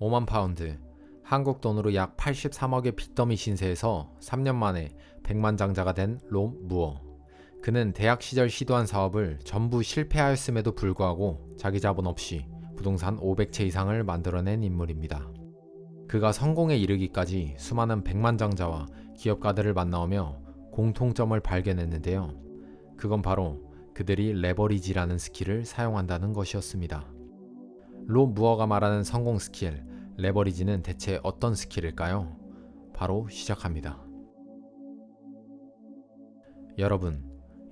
5만 파운드, 한국 돈으로 약 83억의 빚더미 신세에서 3년 만에 백만장자가 된 롬 무어. 그는 대학 시절 시도한 사업을 전부 실패하였음에도 불구하고 자기 자본 없이 부동산 500채 이상을 만들어낸 인물입니다. 그가 성공에 이르기까지 수많은 백만장자와 기업가들을 만나오며 공통점을 발견했는데요. 그건 바로 그들이 레버리지라는 스킬을 사용한다는 것이었습니다. 롬 무어가 말하는 성공 스킬, 레버리지는 대체 어떤 스킬일까요? 바로 시작합니다.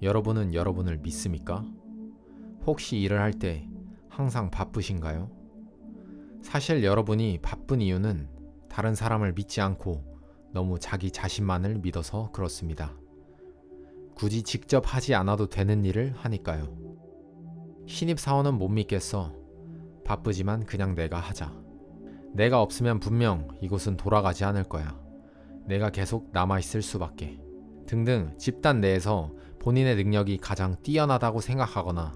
여러분은 여러분을 믿습니까? 혹시 일을 할 때 항상 바쁘신가요? 사실 여러분이 바쁜 이유는 다른 사람을 믿지 않고 너무 자기 자신만을 믿어서 그렇습니다. 굳이 직접 하지 않아도 되는 일을 하니까요. 신입사원은 못 믿겠어. 바쁘지만 그냥 내가 하자. 내가 없으면 분명 이곳은 돌아가지 않을 거야. 내가 계속 남아있을 수밖에. 등등 집단 내에서 본인의 능력이 가장 뛰어나다고 생각하거나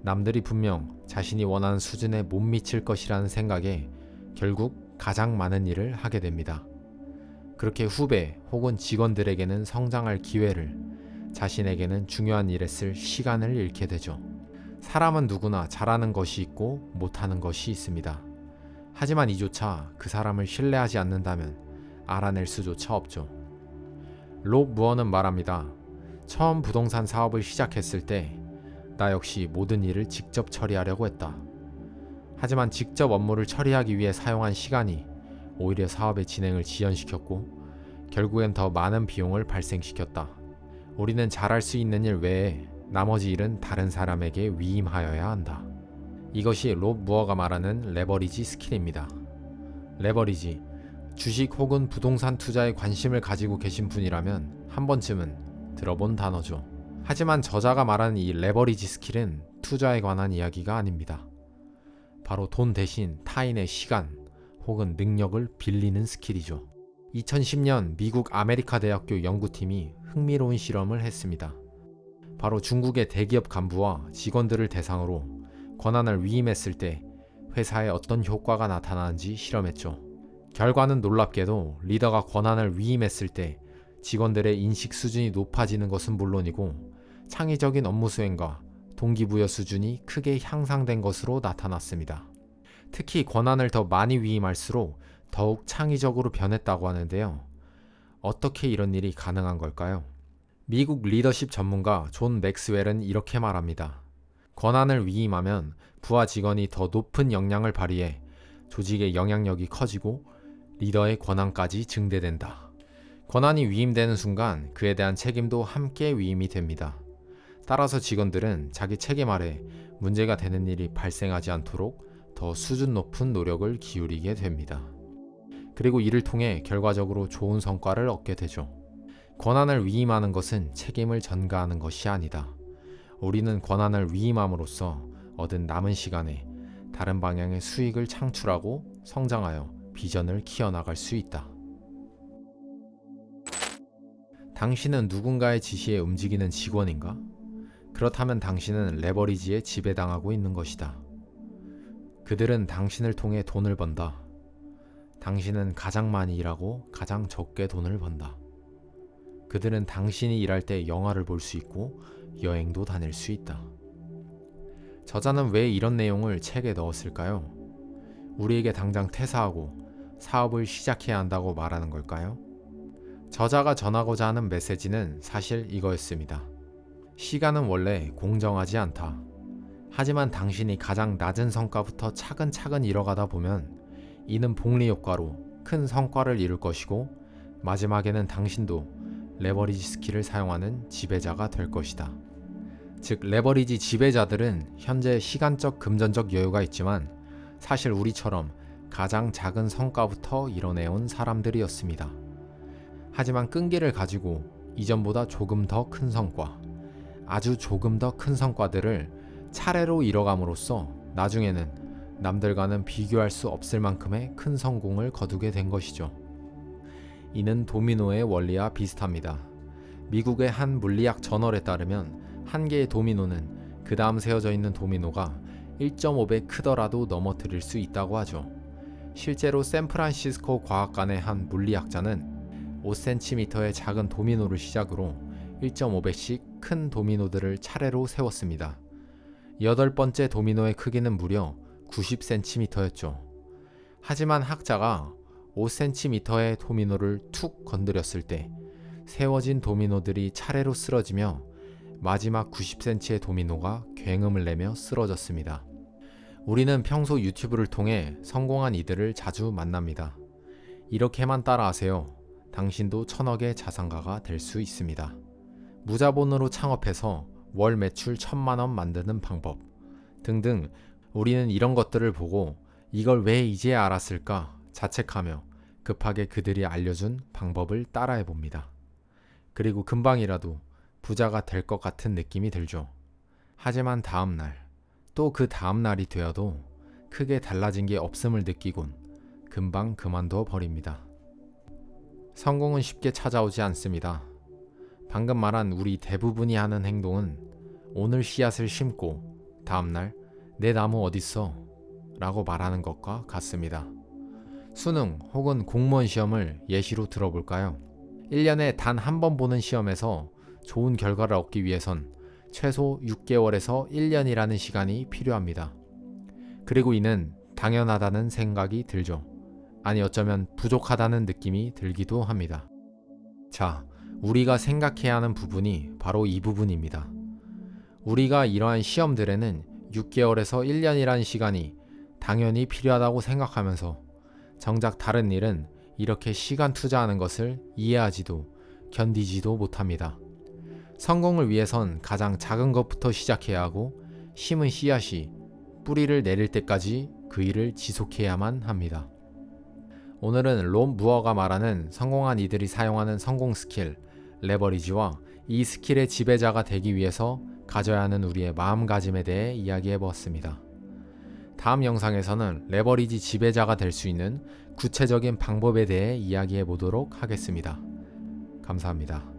남들이 분명 자신이 원하는 수준에 못 미칠 것이라는 생각에 결국 가장 많은 일을 하게 됩니다. 그렇게 후배 혹은 직원들에게는 성장할 기회를, 자신에게는 중요한 일에 쓸 시간을 잃게 되죠. 사람은 누구나 잘하는 것이 있고 못하는 것이 있습니다. 하지만 이조차 그 사람을 신뢰하지 않는다면 알아낼 수조차 없죠. 롬 무어는 말합니다. 처음 부동산 사업을 시작했을 때 나 역시 모든 일을 직접 처리하려고 했다. 하지만 직접 업무를 처리하기 위해 사용한 시간이 오히려 사업의 진행을 지연시켰고 결국엔 더 많은 비용을 발생시켰다. 우리는 잘할 수 있는 일 외에 나머지 일은 다른 사람에게 위임하여야 한다. 이것이 롬 무어가 말하는 레버리지 스킬입니다. 레버리지, 주식 혹은 부동산 투자에 관심을 가지고 계신 분이라면 한 번쯤은 들어본 단어죠. 하지만 저자가 말하는 이 레버리지 스킬은 투자에 관한 이야기가 아닙니다. 바로 돈 대신 타인의 시간 혹은 능력을 빌리는 스킬이죠. 2010년 미국 아메리카 대학교 연구팀이 흥미로운 실험을 했습니다. 바로 중국의 대기업 간부와 직원들을 대상으로 권한을 위임했을 때 회사에 어떤 효과가 나타나는지 실험했죠. 결과는 놀랍게도 리더가 권한을 위임했을 때 직원들의 인식 수준이 높아지는 것은 물론이고 창의적인 업무 수행과 동기부여 수준이 크게 향상된 것으로 나타났습니다. 특히 권한을 더 많이 위임할수록 더욱 창의적으로 변했다고 하는데요. 어떻게 이런 일이 가능한 걸까요? 미국 리더십 전문가 존 맥스웰은 이렇게 말합니다. 권한을 위임하면 부하 직원이 더 높은 역량을 발휘해 조직의 영향력이 커지고 리더의 권한까지 증대된다. 권한이 위임되는 순간 그에 대한 책임도 함께 위임이 됩니다. 따라서 직원들은 자기 책임 아래 문제가 되는 일이 발생하지 않도록 더 수준 높은 노력을 기울이게 됩니다. 그리고 이를 통해 결과적으로 좋은 성과를 얻게 되죠. 권한을 위임하는 것은 책임을 전가하는 것이 아니다. 우리는 권한을 위임함으로써 얻은 남은 시간에 다른 방향의 수익을 창출하고 성장하여 비전을 키워나갈 수 있다. 당신은 누군가의 지시에 움직이는 직원인가? 그렇다면 당신은 레버리지에 지배당하고 있는 것이다. 그들은 당신을 통해 돈을 번다. 당신은 가장 많이 일하고 가장 적게 돈을 번다. 그들은 당신이 일할 때 영화를 볼 수 있고 여행도 다닐 수 있다. 저자는 왜 이런 내용을 책에 넣었을까요? 우리에게 당장 퇴사하고 사업을 시작해야 한다고 말하는 걸까요? 저자가 전하고자 하는 메시지는 사실 이거였습니다. 시간은 원래 공정하지 않다. 하지만 당신이 가장 낮은 성과부터 차근차근 이뤄가다 보면 이는 복리 효과로 큰 성과를 이룰 것이고 마지막에는 당신도 레버리지 스킬을 사용하는 지배자가 될 것이다. 즉 레버리지 지배자들은 현재 시간적 금전적 여유가 있지만 사실 우리처럼 가장 작은 성과부터 이뤄내온 사람들이었습니다. 하지만 끈기를 가지고 이전보다 조금 더 큰 성과, 아주 조금 더 큰 성과들을 차례로 이뤄감으로써 나중에는 남들과는 비교할 수 없을 만큼의 큰 성공을 거두게 된 것이죠. 이는 도미노의 원리와 비슷합니다. 미국의 한 물리학 저널에 따르면 한 개의 도미노는 그 다음 세워져 있는 도미노가 1.5배 크더라도 넘어뜨릴 수 있다고 하죠. 실제로 샌프란시스코 과학관의 한 물리학자는 5cm의 작은 도미노를 시작으로 1.5배씩 큰 도미노들을 차례로 세웠습니다. 8번째 도미노의 크기는 무려 90cm였죠. 하지만 학자가 5cm의 도미노를 툭 건드렸을 때 세워진 도미노들이 차례로 쓰러지며 마지막 90cm의 도미노가 굉음을 내며 쓰러졌습니다. 우리는 평소 유튜브를 통해 성공한 이들을 자주 만납니다. 이렇게만 따라하세요. 당신도 1000억의 자산가가 될 수 있습니다. 무자본으로 창업해서 월 매출 1000만원 만드는 방법 등등. 우리는 이런 것들을 보고 이걸 왜 이제 알았을까 자책하며 급하게 그들이 알려준 방법을 따라해 봅니다. 그리고 금방이라도 부자가 될 것 같은 느낌이 들죠. 하지만 다음날, 또 그 다음날이 되어도 크게 달라진 게 없음을 느끼곤 금방 그만둬 버립니다. 성공은 쉽게 찾아오지 않습니다. 방금 말한 우리 대부분이 하는 행동은 오늘 씨앗을 심고 다음날 내 나무 어딨어? 라고 말하는 것과 같습니다. 수능 혹은 공무원 시험을 예시로 들어볼까요? 1년에 단 한 번 보는 시험에서 좋은 결과를 얻기 위해선 최소 6개월에서 1년이라는 시간이 필요합니다. 그리고 이는 당연하다는 생각이 들죠. 아니 어쩌면 부족하다는 느낌이 들기도 합니다. 자, 우리가 생각해야 하는 부분이 바로 이 부분입니다. 우리가 이러한 시험들에는 6개월에서 1년이라는 시간이 당연히 필요하다고 생각하면서 정작 다른 일은 이렇게 시간 투자하는 것을 이해하지도 견디지도 못합니다. 성공을 위해선 가장 작은 것부터 시작해야 하고 심은 씨앗이 뿌리를 내릴 때까지 그 일을 지속해야만 합니다. 오늘은 롬 무어가 말하는 성공한 이들이 사용하는 성공 스킬, 레버리지와 이 스킬의 지배자가 되기 위해서 가져야 하는 우리의 마음가짐에 대해 이야기해 보았습니다. 다음 영상에서는 레버리지 지배자가 될 수 있는 구체적인 방법에 대해 이야기해 보도록 하겠습니다. 감사합니다.